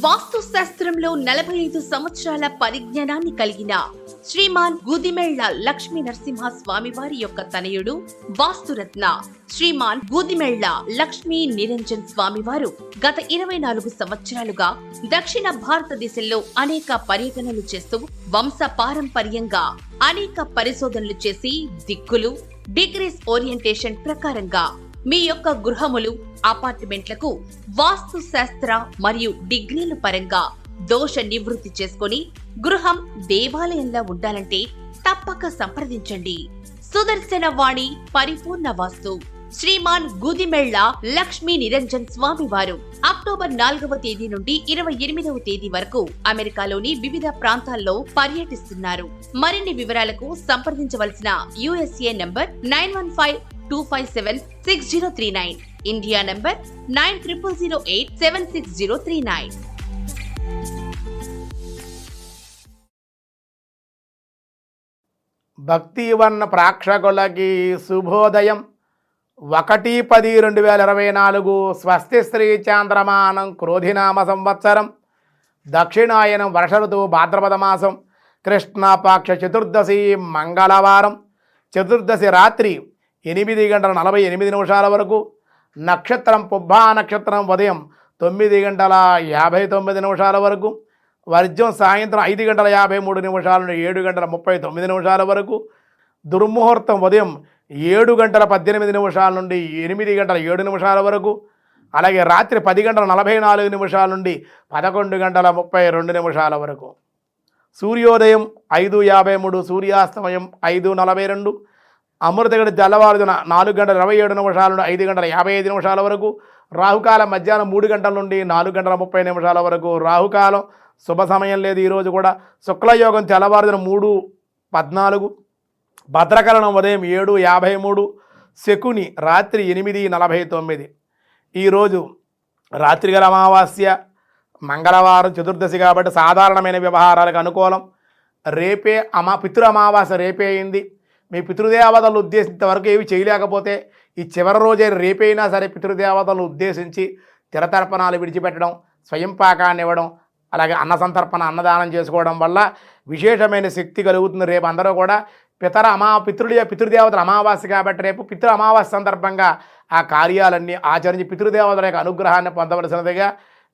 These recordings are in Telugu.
వాస్తు శాస్త్రంలో 45 సంవత్సరాల పరిజ్ఞానాన్ని కలిగిన శ్రీమాన్ గూదిమెళ్ల లక్ష్మీ నరసింహ స్వామివారి యొక్క తనయుడు వాస్తురత్న శ్రీమాన్ గూదిమెళ్ల లక్ష్మీ నిరంజన్ స్వామివారు గత 24 సంవత్సరాలుగా దక్షిణ భారతదేశంలో అనేక పర్యటనలు చేస్తూ వంశ పారంపర్యంగా అనేక పరిశోధనలు చేసి దిక్కులు డిగ్రీస్ ఓరియంటేషన్ ప్రకారంగా మీ యొక్క గృహములు అపార్ట్మెంట్లకు వాస్తు శాస్త్ర మరియు డిగ్రీల పరంగా దోష నివృత్తి చేసుకుని గృహం దేవాలయంలా ఉండాలంటే తప్పక సంప్రదించండి. సుదర్శన వాణి పరిపూర్ణ వాస్తు శ్రీమాన్ గూదిమెళ్ల లక్ష్మీ నిరంజన్ స్వామి వారు అక్టోబర్ 4వ తేదీ నుండి 28వ తేదీ వరకు అమెరికాలోని వివిధ ప్రాంతాల్లో పర్యటిస్తున్నారు. మరిన్ని వివరాలకు సంప్రదించవలసిన USA నంబర్ 9152576039, ఇండియా నంబర్ 9008760039. భక్తివన్న ప్రేక్షకులకి శుభోదయం. 1/10/2024 స్వస్తి శ్రీ చాంద్రమానం క్రోధినామ సంవత్సరం దక్షిణాయనం వర్ష ఋతువు భాద్రపద మాసం కృష్ణపక్ష చతుర్దశి మంగళవారం. చతుర్దశి రాత్రి 8:48 వరకు, నక్షత్రం పుబ్బా నక్షత్రం ఉదయం 9:59 వరకు, వర్జం సాయంత్రం 5:53 నుండి 7:39 వరకు, దుర్ముహూర్తం ఉదయం 7:18 నుండి 8:07 వరకు, అలాగే రాత్రి 10:44 నుండి 11:32 వరకు. సూర్యోదయం 5:53, సూర్యాస్తమయం 5:42, అమృతగడి తెల్లవారుజామున 4:27 నుండి 5:55 వరకు, రాహుకాలం మధ్యాహ్నం 3 గంటల నుండి 4:30 వరకు. రాహుకాలం శుభ సమయం లేదు ఈరోజు కూడా. శుక్లయోగం తెల్లవారుజామున 3:14, భద్రకరణం ఉదయం 7:53, శకుని రాత్రి 8:49. ఈరోజు రాత్రిగల అమావాస్య, మంగళవారం, చతుర్దశి కాబట్టి సాధారణమైన వ్యవహారాలకు అనుకూలం. రేపే పితృ అమావాస్య రేపే అయింది. మీ పితృదేవతలను ఉద్దేశించే వరకు ఏవి చేయలేకపోతే ఈ చివరి రోజే రేపైనా సరే పితృదేవతలను ఉద్దేశించి తిరతర్పణాలు విడిచిపెట్టడం, స్వయం పాకాన్ని ఇవ్వడం, అలాగే అన్న సంతర్పణ అన్నదానం చేసుకోవడం వల్ల విశేషమైన శక్తి కలుగుతుంది. రేపు అందరూ కూడా పితృదేవతల అమావాస్య కాబట్టి రేపు పితృ అమావాస్య సందర్భంగా ఆ కార్యాలన్నీ ఆచరించి పితృదేవతల యొక్క అనుగ్రహాన్ని పొందవలసినదిగా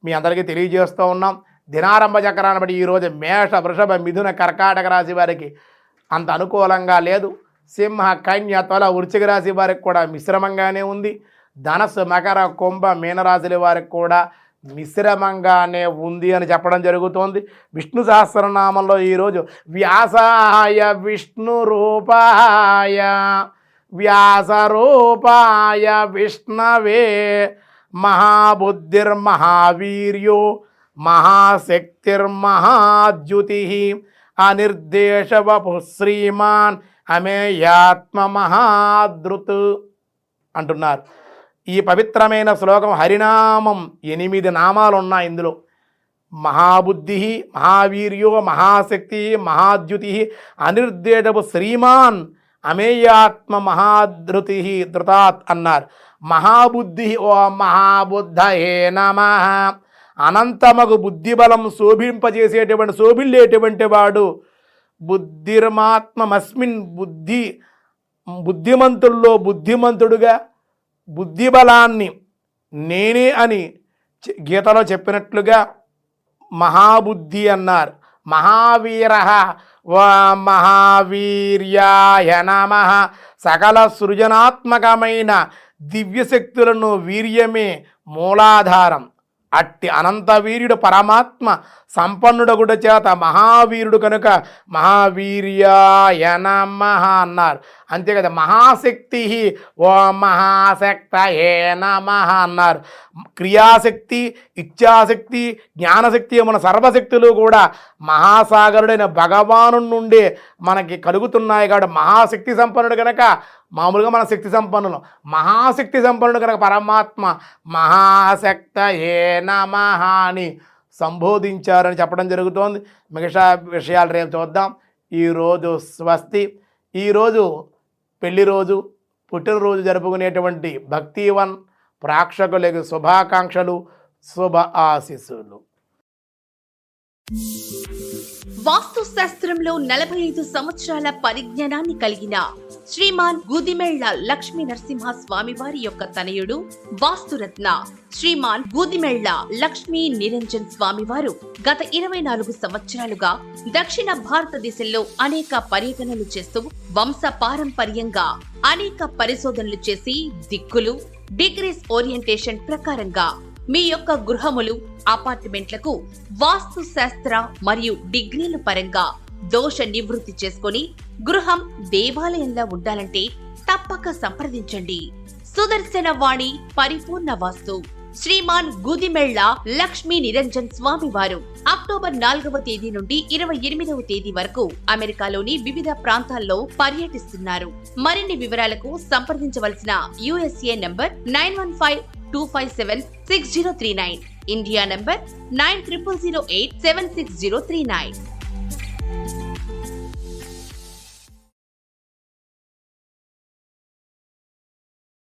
మీ అందరికీ తెలియజేస్తూ ఉన్నాం. దినారంభ చక్రాన్ని బట్టి ఈరోజు మేష, వృషభ, మిథున, కర్కాటక రాశి వారికి అంత అనుకూలంగా లేదు. సింహ, కన్య, తుల, వృశ్చిక రాశి వారికి కూడా మిశ్రమంగానే ఉంది. ధనస్సు, మకర, కుంభ, మీనరాశుల వారికి కూడా మిశ్రమంగానే ఉంది అని చెప్పడం జరుగుతోంది. విష్ణు సహస్రనామంలో ఈరోజు వ్యాసాయ విష్ణు రూపాయ వ్యాసరూపాయ విష్ణవే మహాబుద్ధిర్మహావీర్యో మహాశక్తిర్మహాద్యుతి అనిర్దేశవపు శ్రీమాన్ అమేయాత్మ మహాదృత్ అంటున్నారు. ఈ పవిత్రమైన శ్లోకం హరినామం 8 నామాలు ఉన్నాయి ఇందులో. మహాబుద్ధి, మహావీర్యో మహాశక్తి మహాద్యుతి అనిర్దేశపు శ్రీమాన్ అమేయాత్మ మహాధృతి ధృతాత్ అన్నారు. మహాబుద్ధి ఓ మహాబుద్ధయే నమః. అనంతమగు బుద్ధిబలం శోభిల్లేటువంటి వాడు. బుద్ధిర్మాత్మమస్మిన్ బుద్ధిమంతుల్లో బుద్ధిమంతుడుగా బుద్ధిబలాన్ని నేనే అని గీతలో చెప్పినట్లుగా మహాబుద్ధి అన్నారు. మహావీర వా మహావీర్యాయ నమః. సకల సృజనాత్మకమైన దివ్యశక్తులను వీర్యమే మూలాధారం. అట్టి అనంత వీర్యుడు పరమాత్మ సంపన్నుడగుడ చేత మహావీరుడు కనుక మహావీర్యాయ నమః అన్నారు. అంతేకాదు మహాశక్తి ఓ మహాశక్తయే నమః అన్నారు. క్రియాశక్తి, ఇచ్ఛాశక్తి, జ్ఞానశక్తి మన సర్వశక్తులు కూడా మహాసాగరుడైన భగవాను నుండే మనకి కలుగుతున్నాయి. కాబట్టి మహాశక్తి సంపన్నుడు కనుక మామూలుగా మన శక్తి సంపన్నులు, మహాశక్తి సంపన్నుడు కనుక పరమాత్మ మహాశక్తయే నమః అని సంబోధించారని చెప్పడం జరుగుతోంది. మిగతా విషయాలు రేపు చూద్దాం. ఈరోజు స్వస్తి. ఈరోజు పెళ్లి రోజు, పుట్టినరోజు జరుపుకునేటువంటి భక్తివన్ ప్రేక్షకులకు శుభాకాంక్షలు, శుభ ఆశీస్సులు. వాస్తు శాస్త్రంలో 45 సంవత్సరాల పరిజ్ఞానాన్ని కలిగిన శ్రీమాన్ గుదిమెళ్ల లక్ష్మీ నరసింహ స్వామి వారి యొక్క తనయుడు వాస్తురత్న శ్రీమాన్ గుదిమెళ్ల లక్ష్మీ నిరంజన్ స్వామి వారు గత 24 సంవత్సరాలుగా దక్షిణ భారతదేశంలో అనేక పర్యటనలు చేస్తూ వంశ పారంపర్యంగా అనేక పరిశోధనలు చేసి దిక్కులు డిగ్రీస్ ఓరియంటేషన్ ప్రకారంగా మీ యొక్క గృహములు అపార్ట్మెంట్లకు వాస్తు శాస్త్ర మరియు డిగ్రీల పరంగా దోష నివృత్తి చేసుకొని గృహం దేవాలయంలా ఉండాలంటే తప్పక సంప్రదించండి. సుదర్శన వాణి పరిపూర్ణ వాస్తు శ్రీమాన్ గుదిమెళ్ల లక్ష్మీ నిరంజన్ స్వామి వారు అక్టోబర్ 4వ తేదీ నుండి 28వ తేదీ వరకు అమెరికాలోని వివిధ ప్రాంతాల్లో పర్యటిస్తున్నారు. మరిన్ని వివరాలకు సంప్రదించవలసిన USA నంబర్ 9152576039, ఇండియా నంబర్ 9008760039.